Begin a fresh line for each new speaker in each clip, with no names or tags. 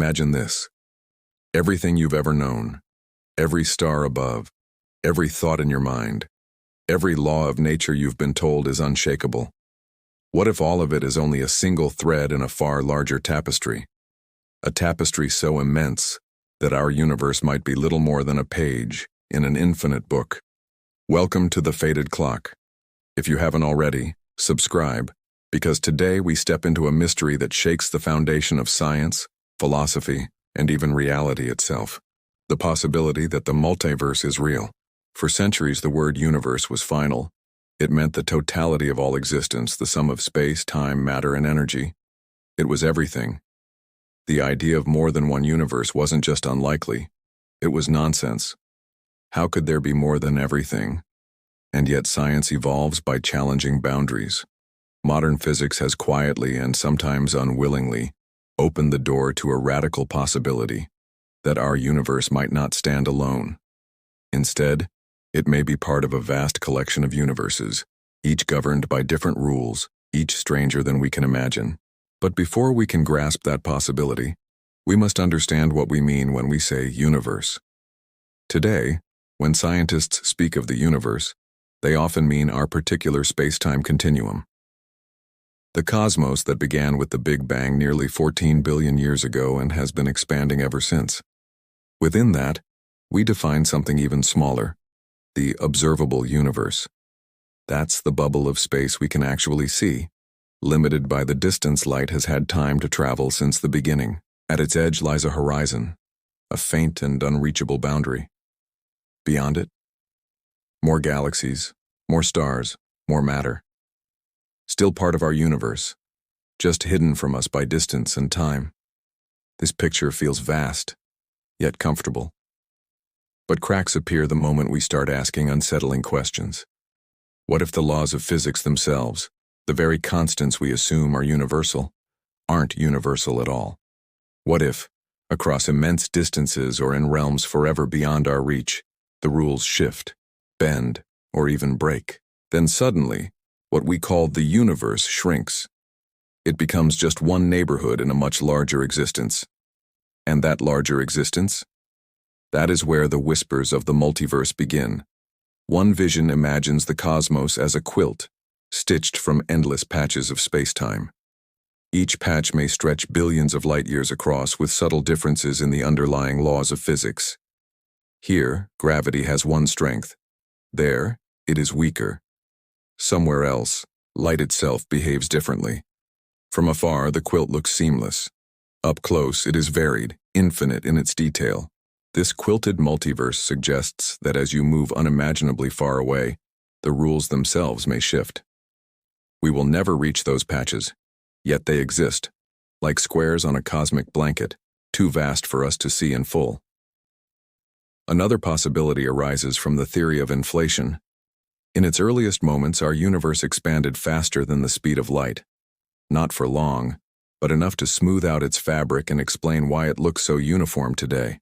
Imagine this. Everything you've ever known, every star above, every thought in your mind, every law of nature you've been told is unshakable. What if all of it is only a single thread in a far larger tapestry? A tapestry so immense that our universe might be little more than a page in an infinite book. Welcome to the Faded Clock. If you haven't already, subscribe, because today we step into a mystery that shakes the foundation of science, philosophy, and even reality itself. The possibility that the multiverse is real. For centuries, the word universe was final. It meant the totality of all existence, the sum of space, time, matter, and energy. It was everything. The idea of more than one universe wasn't just unlikely. It was nonsense. How could there be more than everything? And yet science evolves by challenging boundaries. Modern physics has quietly and sometimes unwillingly opened the door to a radical possibility that our universe might not stand alone. Instead, it may be part of a vast collection of universes, each governed by different rules, each stranger than we can imagine. But before we can grasp that possibility, we must understand what we mean when we say universe. Today, when scientists speak of the universe, they often mean our particular space-time continuum. The cosmos that began with the Big Bang nearly 14 billion years ago and has been expanding ever since. Within that, we define something even smaller, the observable universe. That's the bubble of space we can actually see, limited by the distance light has had time to travel since the beginning. At its edge lies a horizon, a faint and unreachable boundary. Beyond it, more galaxies, more stars, more matter. Still part of our universe, just hidden from us by distance and time. This picture feels vast, yet comfortable. But cracks appear the moment we start asking unsettling questions. What if the laws of physics themselves, the very constants we assume are universal, aren't universal at all? What if, across immense distances or in realms forever beyond our reach, the rules shift, bend, or even break? Then suddenly, what we call the universe shrinks. It becomes just one neighborhood in a much larger existence. And that larger existence? That is where the whispers of the multiverse begin. One vision imagines the cosmos as a quilt, stitched from endless patches of space-time. Each patch may stretch billions of light-years across with subtle differences in the underlying laws of physics. Here, gravity has one strength. There, it is weaker. Somewhere else, light itself behaves differently. From afar, the quilt looks seamless. Up close, it is varied, infinite in its detail. This quilted multiverse suggests that as you move unimaginably far away, the rules themselves may shift. We will never reach those patches, yet they exist, like squares on a cosmic blanket, too vast for us to see in full. Another possibility arises from the theory of inflation. In its earliest moments, our universe expanded faster than the speed of light. Not for long, but enough to smooth out its fabric and explain why it looks so uniform today.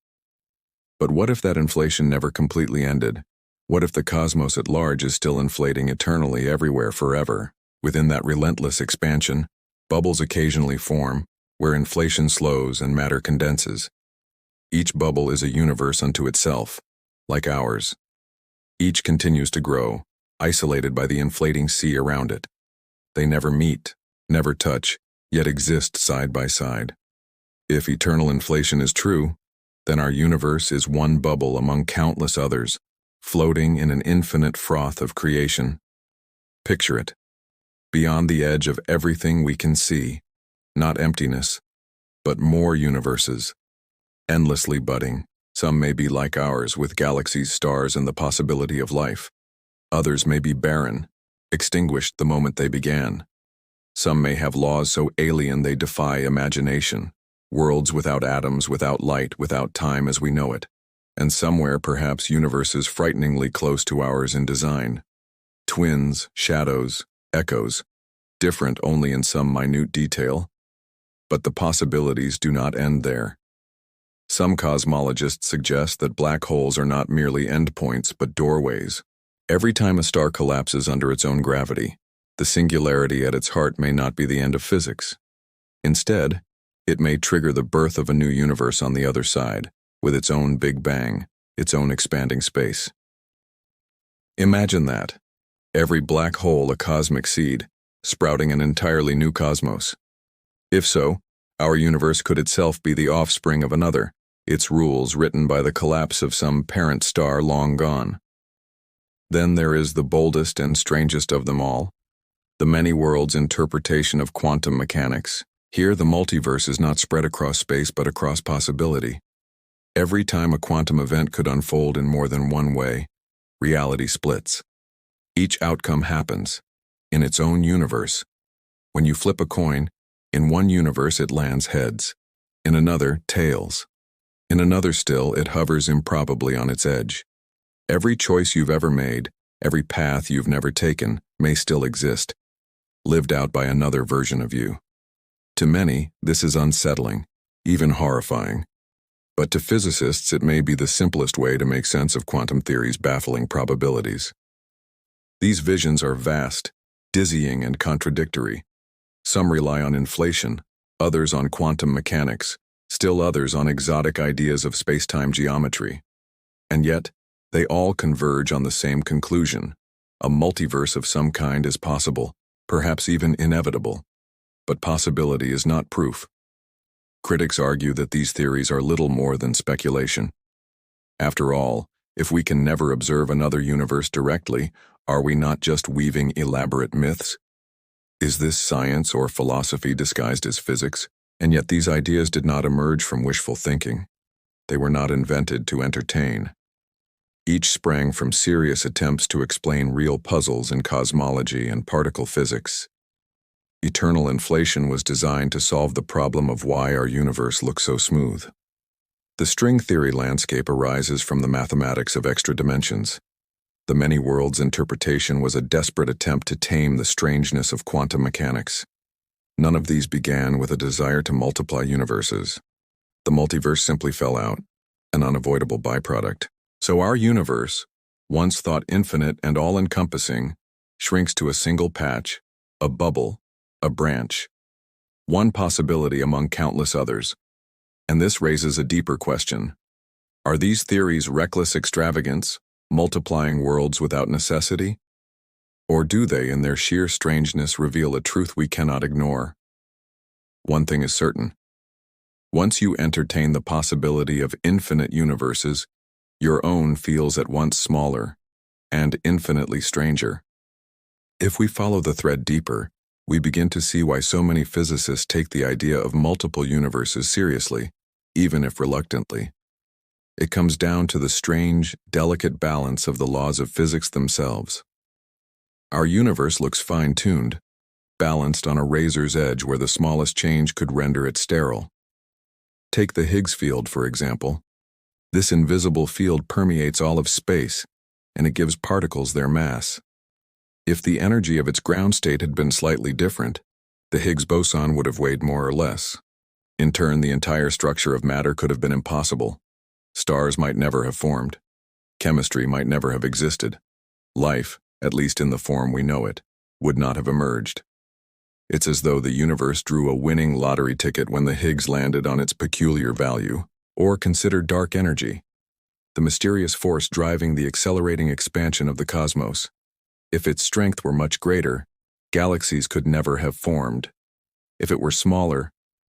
But what if that inflation never completely ended? What if the cosmos at large is still inflating eternally everywhere forever? Within that relentless expansion, bubbles occasionally form, where inflation slows and matter condenses. Each bubble is a universe unto itself, like ours. Each continues to grow, isolated by the inflating sea around it. They never meet, never touch, yet exist side by side. If eternal inflation is true, then our universe is one bubble among countless others, floating in an infinite froth of creation. Picture it. Beyond the edge of everything we can see, not emptiness, but more universes. Endlessly budding. Some may be like ours, with galaxies, stars, and the possibility of life. Others may be barren, extinguished the moment they began. Some may have laws so alien they defy imagination, worlds without atoms, without light, without time as we know it. And somewhere, perhaps, universes frighteningly close to ours in design. Twins, shadows, echoes, different only in some minute detail. But the possibilities do not end there. Some cosmologists suggest that black holes are not merely endpoints but doorways. Every time a star collapses under its own gravity, the singularity at its heart may not be the end of physics. Instead, It may trigger the birth of a new universe on the other side, with its own Big Bang, its own expanding space. Imagine that. Every black hole a cosmic seed, sprouting an entirely new cosmos. If so, our universe could itself be the offspring of another, its rules written by the collapse of some parent star long gone. Then there is the boldest and strangest of them all, the many worlds interpretation of quantum mechanics. Here the multiverse is not spread across space but across possibility. Every time a quantum event could unfold in more than one way, reality splits. Each outcome happens, in its own universe. When you flip a coin, in one universe it lands heads, in another tails. In another still, it hovers improbably on its edge. Every choice you've ever made, every path you've never taken, may still exist, lived out by another version of you. To many, this is unsettling, even horrifying. But to physicists, it may be the simplest way to make sense of quantum theory's baffling probabilities. These visions are vast, dizzying, and contradictory. Some rely on inflation, others on quantum mechanics, still others on exotic ideas of space-time geometry. And yet, they all converge on the same conclusion: a multiverse of some kind is possible, perhaps even inevitable. But possibility is not proof. Critics argue that these theories are little more than speculation. After all, if we can never observe another universe directly, are we not just weaving elaborate myths? Is this science or philosophy disguised as physics? And yet these ideas did not emerge from wishful thinking. They were not invented to entertain. Each sprang from serious attempts to explain real puzzles in cosmology and particle physics. Eternal inflation was designed to solve the problem of why our universe looks so smooth. The string theory landscape arises from the mathematics of extra dimensions. The many worlds interpretation was a desperate attempt to tame the strangeness of quantum mechanics. None of these began with a desire to multiply universes. The multiverse simply fell out, an unavoidable byproduct. So our universe, once thought infinite and all-encompassing, shrinks to a single patch, a bubble, a branch, one possibility among countless others. And this raises a deeper question. Are these theories reckless extravagance, multiplying worlds without necessity? Or do they, in their sheer strangeness, reveal a truth we cannot ignore? One thing is certain. Once you entertain the possibility of infinite universes, your own feels at once smaller and infinitely stranger. If we follow the thread deeper, we begin to see why so many physicists take the idea of multiple universes seriously, even if reluctantly. It comes down to the strange, delicate balance of the laws of physics themselves. Our universe looks fine-tuned, balanced on a razor's edge where the smallest change could render it sterile. Take the Higgs field, for example. This invisible field permeates all of space, and it gives particles their mass. If the energy of its ground state had been slightly different, the Higgs boson would have weighed more or less. In turn, the entire structure of matter could have been impossible. Stars might never have formed. Chemistry might never have existed. Life, at least in the form we know it, would not have emerged. It's as though the universe drew a winning lottery ticket when the Higgs landed on its peculiar value, or consider dark energy, the mysterious force driving the accelerating expansion of the cosmos. If its strength were much greater, galaxies could never have formed. If it were smaller,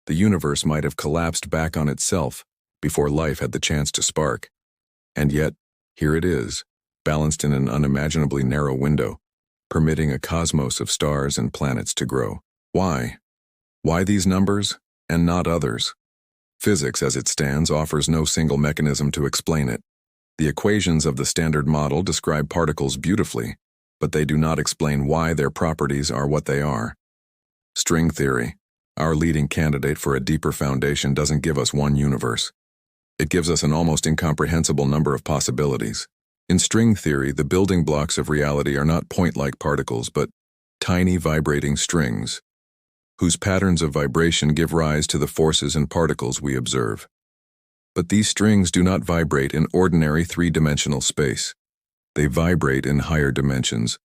the universe might have collapsed back on itself before life had the chance to spark. And yet, here it is, balanced in an unimaginably narrow window, permitting a cosmos of stars and planets to grow. Why? Why these numbers, and not others? Physics, as it stands, offers no single mechanism to explain it. The equations of the Standard Model describe particles beautifully, but they do not explain why their properties are what they are. String theory, our leading candidate for a deeper foundation, doesn't give us one universe. It gives us an almost incomprehensible number of possibilities. In string theory, the building blocks of reality are not point-like particles, but tiny vibrating strings, whose patterns of vibration give rise to the forces and particles we observe. But these strings do not vibrate in ordinary three-dimensional space. They vibrate in higher dimensions,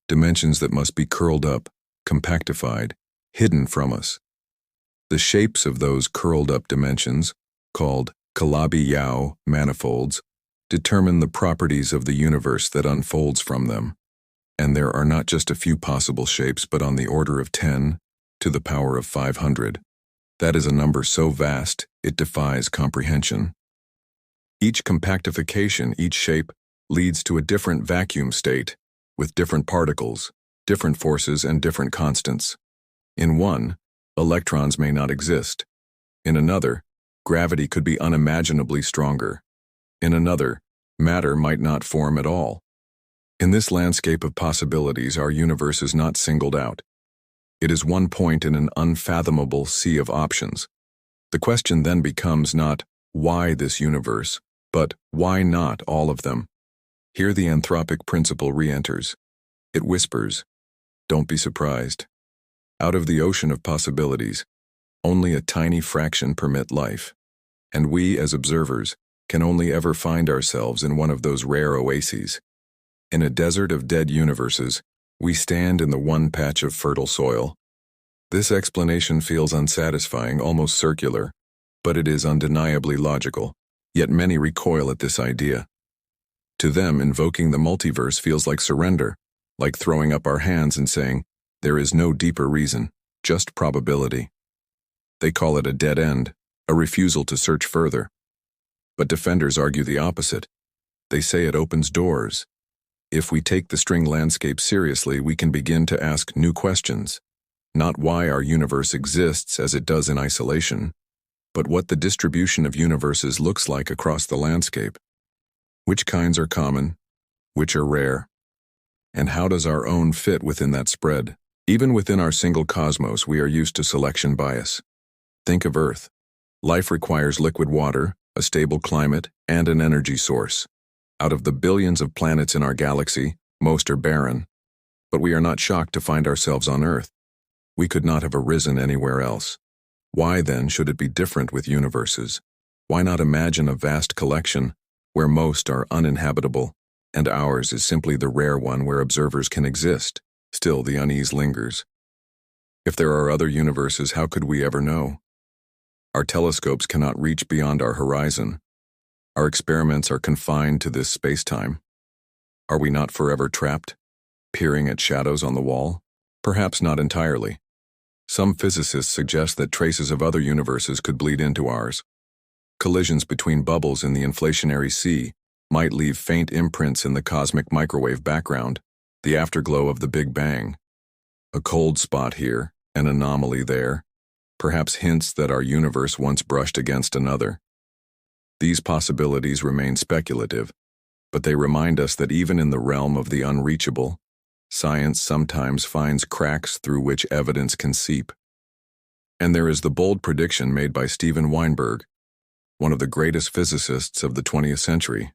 dimensions that must be curled up, compactified, hidden from us. The shapes of those curled-up dimensions, called Calabi-Yau manifolds, determine the properties of the universe that unfolds from them. And there are not just a few possible shapes, but on the order of 10 to the power of 500. That is a number so vast, it defies comprehension. Each compactification, each shape, leads to a different vacuum state, with different particles, different forces, and different constants. In one, electrons may not exist. In another, gravity could be unimaginably stronger. In another, matter might not form at all. In this landscape of possibilities, our universe is not singled out. It is one point in an unfathomable sea of options. The question then becomes not why this universe, but why not all of them? Here the anthropic principle re-enters. It whispers, don't be surprised. Out of the ocean of possibilities, only a tiny fraction permit life. And we, as observers, can only ever find ourselves in one of those rare oases. In a desert of dead universes, we stand in the one patch of fertile soil. This explanation feels unsatisfying, almost circular, but it is undeniably logical, yet many recoil at this idea. To them, invoking the multiverse feels like surrender, like throwing up our hands and saying, there is no deeper reason, just probability. They call it a dead end, a refusal to search further. But defenders argue the opposite. They say it opens doors. If we take the string landscape seriously, we can begin to ask new questions. Not why our universe exists as it does in isolation, but what the distribution of universes looks like across the landscape. Which kinds are common, which are rare, and how does our own fit within that spread? Even within our single cosmos, we are used to selection bias. Think of Earth. Life requires liquid water, a stable climate, and an energy source. Out of the billions of planets in our galaxy, most are barren. But we are not shocked to find ourselves on Earth. We could not have arisen anywhere else. Why, then, should it be different with universes? Why not imagine a vast collection where most are uninhabitable, and ours is simply the rare one where observers can exist? Still, the unease lingers. If there are other universes, how could we ever know? Our telescopes cannot reach beyond our horizon. Our experiments are confined to this space-time. Are we not forever trapped, peering at shadows on the wall? Perhaps not entirely. Some physicists suggest that traces of other universes could bleed into ours. Collisions between bubbles in the inflationary sea might leave faint imprints in the cosmic microwave background, the afterglow of the Big Bang. A cold spot here, an anomaly there, perhaps hints that our universe once brushed against another. These possibilities remain speculative, but they remind us that even in the realm of the unreachable, science sometimes finds cracks through which evidence can seep. And there is the bold prediction made by Steven Weinberg, one of the greatest physicists of the 20th century.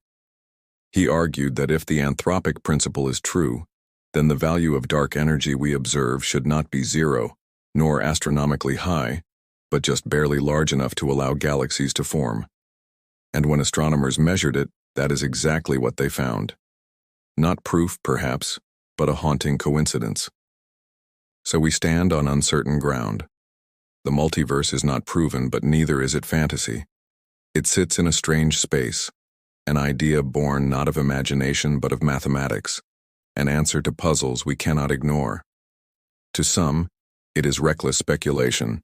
He argued that if the anthropic principle is true, then the value of dark energy we observe should not be zero, nor astronomically high, but just barely large enough to allow galaxies to form. And when astronomers measured it, that is exactly what they found. Not proof, perhaps, but a haunting coincidence. So we stand on uncertain ground. The multiverse is not proven, but neither is it fantasy. It sits in a strange space, an idea born not of imagination but of mathematics, an answer to puzzles we cannot ignore. To some, it is reckless speculation.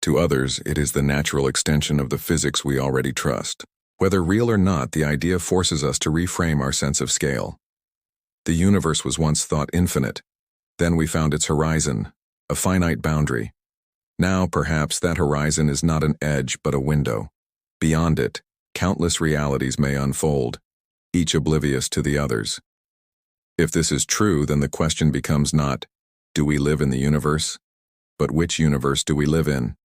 To others, it is the natural extension of the physics we already trust. Whether real or not, the idea forces us to reframe our sense of scale. The universe was once thought infinite. Then we found its horizon, a finite boundary. Now, perhaps, that horizon is not an edge but a window. Beyond it, countless realities may unfold, each oblivious to the others. If this is true, then the question becomes not, do we live in the universe? But which universe do we live in?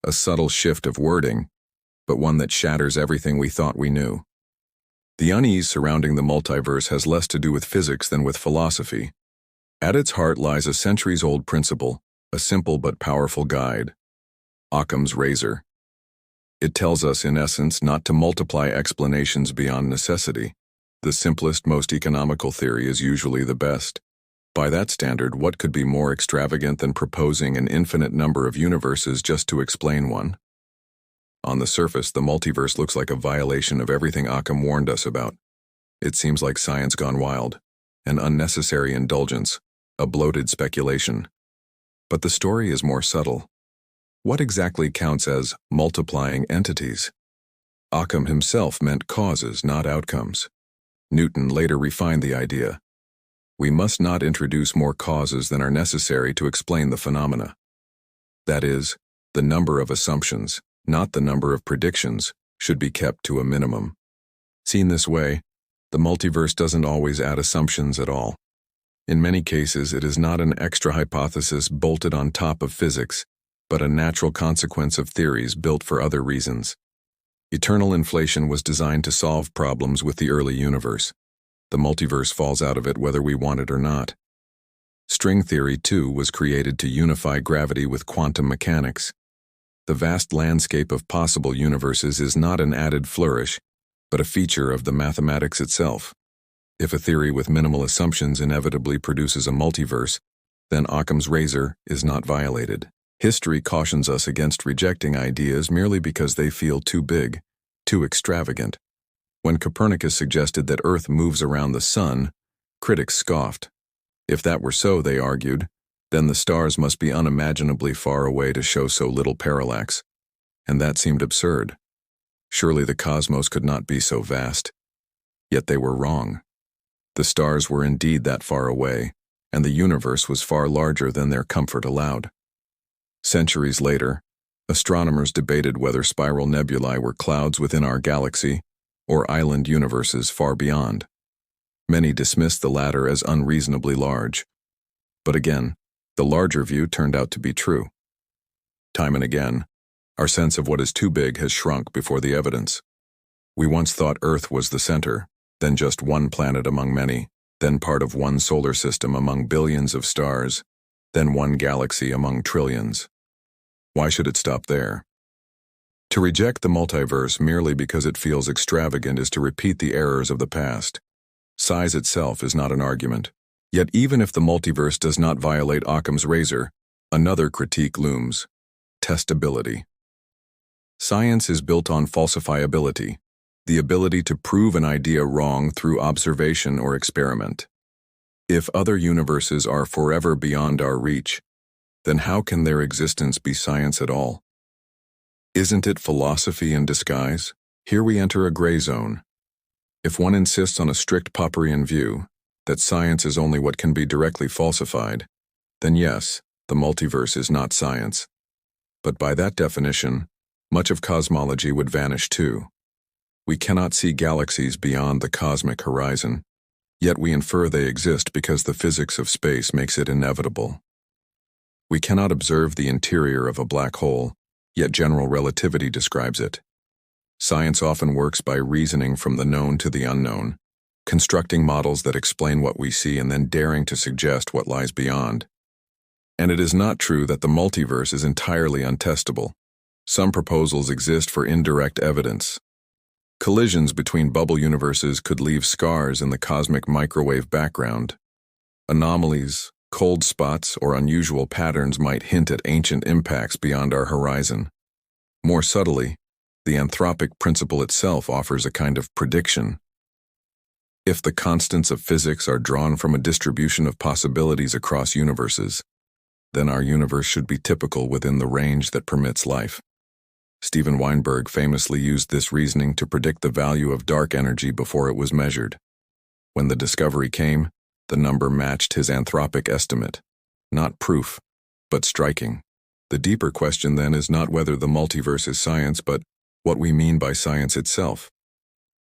A subtle shift of wording, but one that shatters everything we thought we knew. The unease surrounding the multiverse has less to do with physics than with philosophy. At its heart lies a centuries-old principle, a simple but powerful guide. Occam's razor. It tells us, in essence, not to multiply explanations beyond necessity. The simplest, most economical theory is usually the best. By that standard, what could be more extravagant than proposing an infinite number of universes just to explain one? On the surface, the multiverse looks like a violation of everything Occam warned us about. It seems like science gone wild, an unnecessary indulgence, a bloated speculation. But the story is more subtle. What exactly counts as multiplying entities? Occam himself meant causes, not outcomes. Newton later refined the idea. We must not introduce more causes than are necessary to explain the phenomena. That is, the number of assumptions, not the number of predictions, should be kept to a minimum. Seen this way, the multiverse doesn't always add assumptions at all. In many cases, it is not an extra hypothesis bolted on top of physics, but a natural consequence of theories built for other reasons. Eternal inflation was designed to solve problems with the early universe. The multiverse falls out of it whether we want it or not. String theory, too, was created to unify gravity with quantum mechanics. The vast landscape of possible universes is not an added flourish, but a feature of the mathematics itself. If a theory with minimal assumptions inevitably produces a multiverse, then Occam's razor is not violated. History cautions us against rejecting ideas merely because they feel too big, too extravagant. When Copernicus suggested that Earth moves around the sun, critics scoffed. If that were so, they argued, then the stars must be unimaginably far away to show so little parallax. And that seemed absurd. Surely the cosmos could not be so vast. Yet they were wrong. The stars were indeed that far away, and the universe was far larger than their comfort allowed. Centuries later, astronomers debated whether spiral nebulae were clouds within our galaxy or island universes far beyond. Many dismissed the latter as unreasonably large. But again, the larger view turned out to be true. Time and again, our sense of what is too big has shrunk before the evidence. We once thought Earth was the center, then just one planet among many, then part of one solar system among billions of stars, then one galaxy among trillions. Why should it stop there? To reject the multiverse merely because it feels extravagant is to repeat the errors of the past. Size itself is not an argument. Yet even if the multiverse does not violate Occam's razor, another critique looms: testability. Science is built on falsifiability, the ability to prove an idea wrong through observation or experiment. If other universes are forever beyond our reach, then how can their existence be science at all? Isn't it philosophy in disguise? Here we enter a gray zone. If one insists on a strict Popperian view, that science is only what can be directly falsified, then yes, the multiverse is not science. But by that definition, much of cosmology would vanish too. We cannot see galaxies beyond the cosmic horizon, yet we infer they exist because the physics of space makes it inevitable. We cannot observe the interior of a black hole, yet general relativity describes it. Science often works by reasoning from the known to the unknown, constructing models that explain what we see and then daring to suggest what lies beyond. And it is not true that the multiverse is entirely untestable. Some proposals exist for indirect evidence. Collisions between bubble universes could leave scars in the cosmic microwave background. Anomalies, cold spots, or unusual patterns might hint at ancient impacts beyond our horizon. More subtly, the anthropic principle itself offers a kind of prediction. If the constants of physics are drawn from a distribution of possibilities across universes, then our universe should be typical within the range that permits life. Steven Weinberg famously used this reasoning to predict the value of dark energy before it was measured. When the discovery came, the number matched his anthropic estimate. Not proof, but striking. The deeper question then is not whether the multiverse is science, but what we mean by science itself.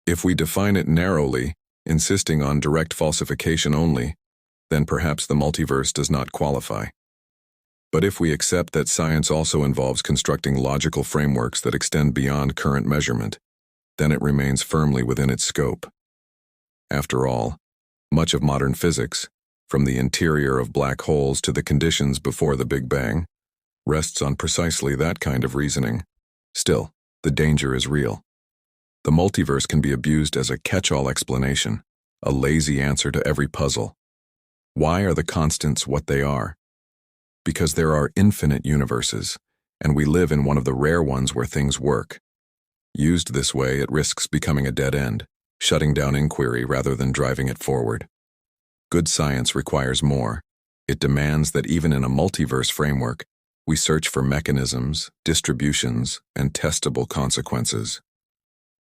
If we define it narrowly, insisting on direct falsification only, then perhaps the multiverse does not qualify. But if we accept that science also involves constructing logical frameworks that extend beyond current measurement, then it remains firmly within its scope. After all, much of modern physics, from the interior of black holes to the conditions before the Big Bang, rests on precisely that kind of reasoning. Still, the danger is real. The multiverse can be abused as a catch-all explanation, a lazy answer to every puzzle. Why are the constants what they are? Because there are infinite universes, and we live in one of the rare ones where things work. Used this way, it risks becoming a dead end, shutting down inquiry rather than driving it forward. Good science requires more. It demands that even in a multiverse framework, we search for mechanisms, distributions, and testable consequences.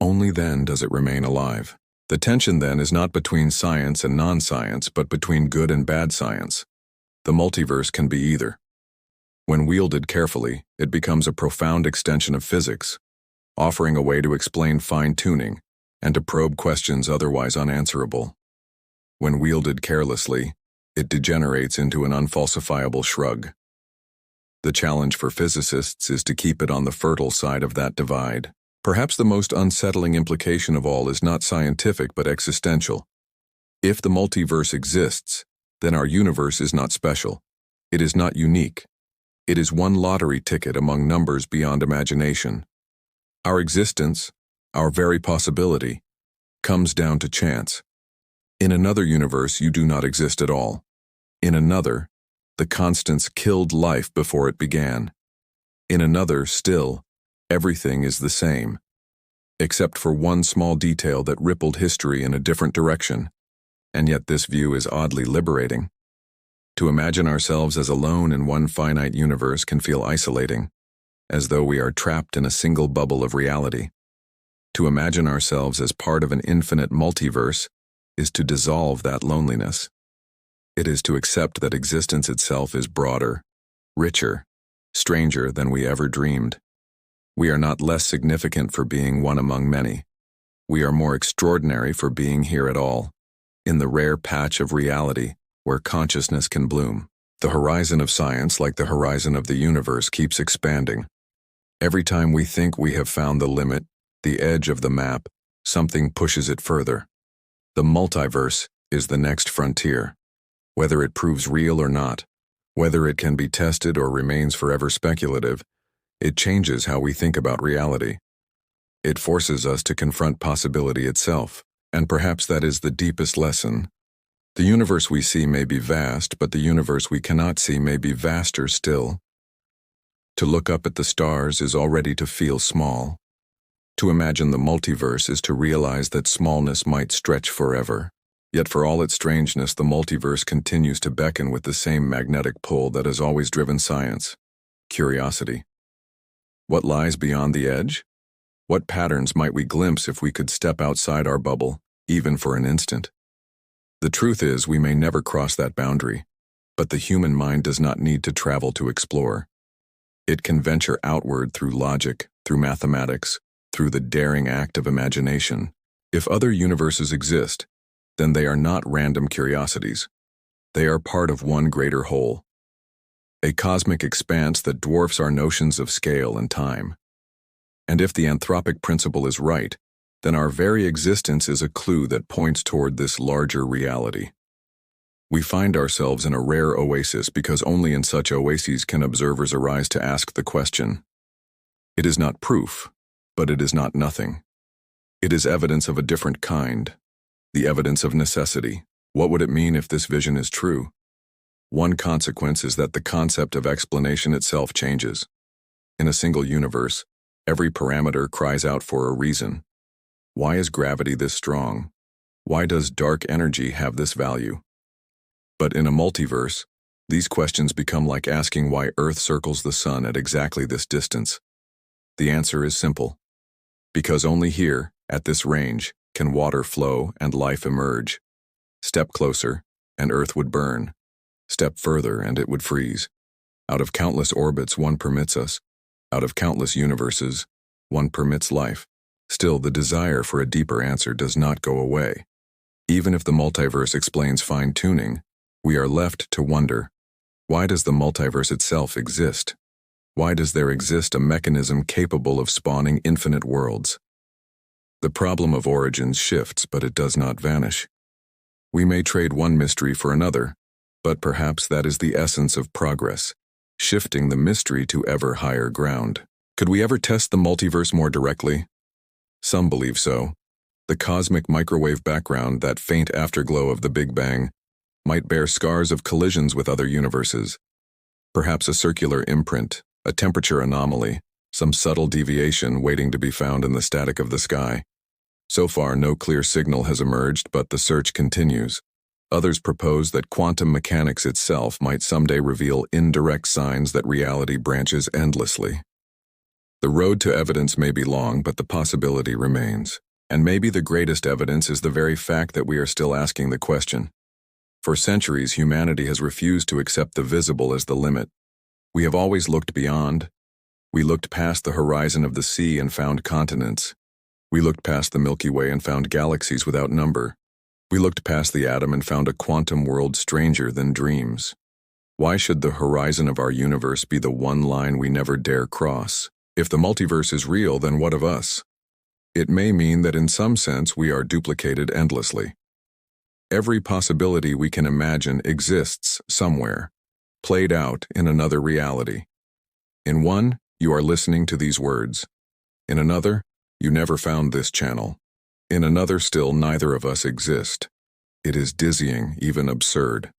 Only then does it remain alive. The tension then is not between science and non-science, but between good and bad science. The multiverse can be either. When wielded carefully, it becomes a profound extension of physics, offering a way to explain fine-tuning and to probe questions otherwise unanswerable. When wielded carelessly, it degenerates into an unfalsifiable shrug. The challenge for physicists is to keep it on the fertile side of that divide. Perhaps the most unsettling implication of all is not scientific but existential. If the multiverse exists, then our universe is not special. It is not unique. It is one lottery ticket among numbers beyond imagination. Our existence, our very possibility, comes down to chance. In another universe, you do not exist at all. In another, the constants killed life before it began. In another, still, everything is the same, except for one small detail that rippled history in a different direction. And yet this view is oddly liberating. To imagine ourselves as alone in one finite universe can feel isolating, as though we are trapped in a single bubble of reality. To imagine ourselves as part of an infinite multiverse is to dissolve that loneliness. It is to accept that existence itself is broader, richer, stranger than we ever dreamed. We are not less significant for being one among many. We are more extraordinary for being here at all, in the rare patch of reality where consciousness can bloom. The horizon of science, like the horizon of the universe, keeps expanding. Every time we think we have found the limit, the edge of the map, something pushes it further. The multiverse is the next frontier. Whether it proves real or not, whether it can be tested or remains forever speculative, it changes how we think about reality. It forces us to confront possibility itself, and perhaps that is the deepest lesson. The universe we see may be vast, but the universe we cannot see may be vaster still. To look up at the stars is already to feel small. To imagine the multiverse is to realize that smallness might stretch forever. Yet for all its strangeness, the multiverse continues to beckon with the same magnetic pull that has always driven science: curiosity. What lies beyond the edge? What patterns might we glimpse if we could step outside our bubble, even for an instant? The truth is, we may never cross that boundary, but the human mind does not need to travel to explore. It can venture outward through logic, through mathematics, through the daring act of imagination. If other universes exist, then they are not random curiosities. They are part of one greater whole, a cosmic expanse that dwarfs our notions of scale and time. And if the anthropic principle is right, then our very existence is a clue that points toward this larger reality. We find ourselves in a rare oasis because only in such oases can observers arise to ask the question. It is not proof, but it is not nothing. It is evidence of a different kind. The evidence of necessity. What would it mean if this vision is true? One consequence is that the concept of explanation itself changes. In a single universe, every parameter cries out for a reason. Why is gravity this strong? Why does dark energy have this value? But in a multiverse, these questions become like asking why Earth circles the sun at exactly this distance. The answer is simple. Because only here, at this range, can water flow and life emerge. Step closer, and Earth would burn. Step further, and it would freeze. Out of countless orbits, one permits us. Out of countless universes, one permits life. Still, the desire for a deeper answer does not go away. Even if the multiverse explains fine-tuning, we are left to wonder, why does the multiverse itself exist? Why does there exist a mechanism capable of spawning infinite worlds? The problem of origins shifts, but it does not vanish. We may trade one mystery for another, but perhaps that is the essence of progress, shifting the mystery to ever higher ground. Could we ever test the multiverse more directly? Some believe so. The cosmic microwave background, that faint afterglow of the Big Bang, might bear scars of collisions with other universes. Perhaps a circular imprint, a temperature anomaly, some subtle deviation waiting to be found in the static of the sky. So far, no clear signal has emerged, but the search continues. Others propose that quantum mechanics itself might someday reveal indirect signs that reality branches endlessly. The road to evidence may be long, but the possibility remains. And maybe the greatest evidence is the very fact that we are still asking the question. For centuries, humanity has refused to accept the visible as the limit. We have always looked beyond. We looked past the horizon of the sea and found continents. We looked past the Milky Way and found galaxies without number. We looked past the atom and found a quantum world stranger than dreams. Why should the horizon of our universe be the one line we never dare cross? If the multiverse is real, then what of us? It may mean that in some sense we are duplicated endlessly. Every possibility we can imagine exists somewhere, played out in another reality. In one, you are listening to these words. In another, you never found this channel. In another still, neither of us exist. It is dizzying, even absurd.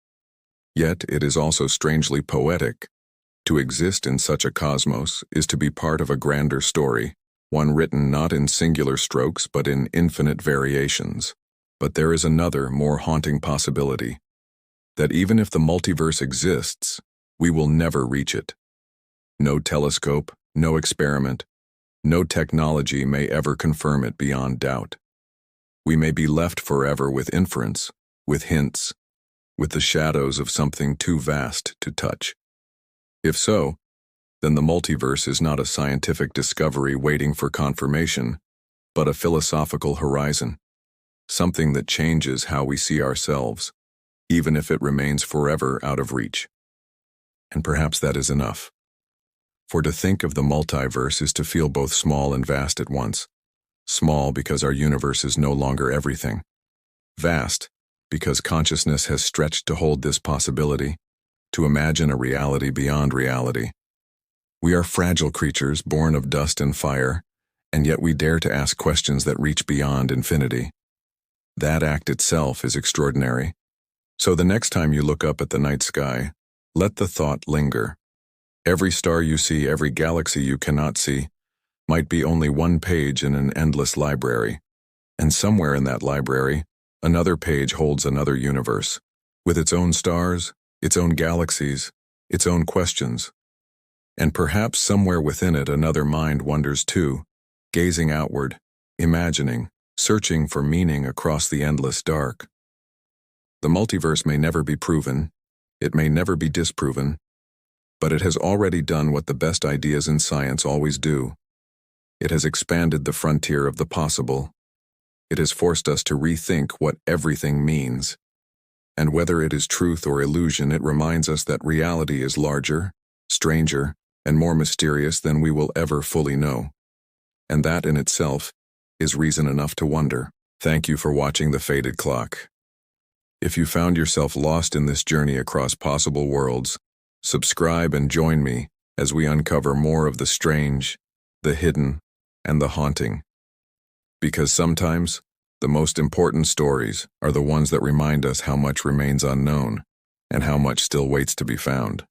Yet it is also strangely poetic. To exist in such a cosmos is to be part of a grander story, one written not in singular strokes but in infinite variations. But there is another, more haunting possibility, that even if the multiverse exists, we will never reach it. No telescope, no experiment, no technology may ever confirm it beyond doubt. We may be left forever with inference, with hints, with the shadows of something too vast to touch. If so, then the multiverse is not a scientific discovery waiting for confirmation, but a philosophical horizon, something that changes how we see ourselves, even if it remains forever out of reach. And perhaps that is enough. For to think of the multiverse is to feel both small and vast at once. Small because our universe is no longer everything. Vast because consciousness has stretched to hold this possibility, to imagine a reality beyond reality. We are fragile creatures born of dust and fire, and yet we dare to ask questions that reach beyond infinity. That act itself is extraordinary. So the next time you look up at the night sky, let the thought linger. Every star you see, every galaxy you cannot see, might be only one page in an endless library. And somewhere in that library, another page holds another universe, with its own stars, its own galaxies, its own questions. And perhaps somewhere within it another mind wanders too, gazing outward, imagining, searching for meaning across the endless dark. The multiverse may never be proven, it may never be disproven, but it has already done what the best ideas in science always do. It has expanded the frontier of the possible. It has forced us to rethink what everything means. And whether it is truth or illusion, it reminds us that reality is larger, stranger, and more mysterious than we will ever fully know. And that in itself is reason enough to wonder. Thank you for watching The Faded Clock. If you found yourself lost in this journey across possible worlds, subscribe and join me as we uncover more of the strange, the hidden, and the haunting. Because sometimes, the most important stories are the ones that remind us how much remains unknown and how much still waits to be found.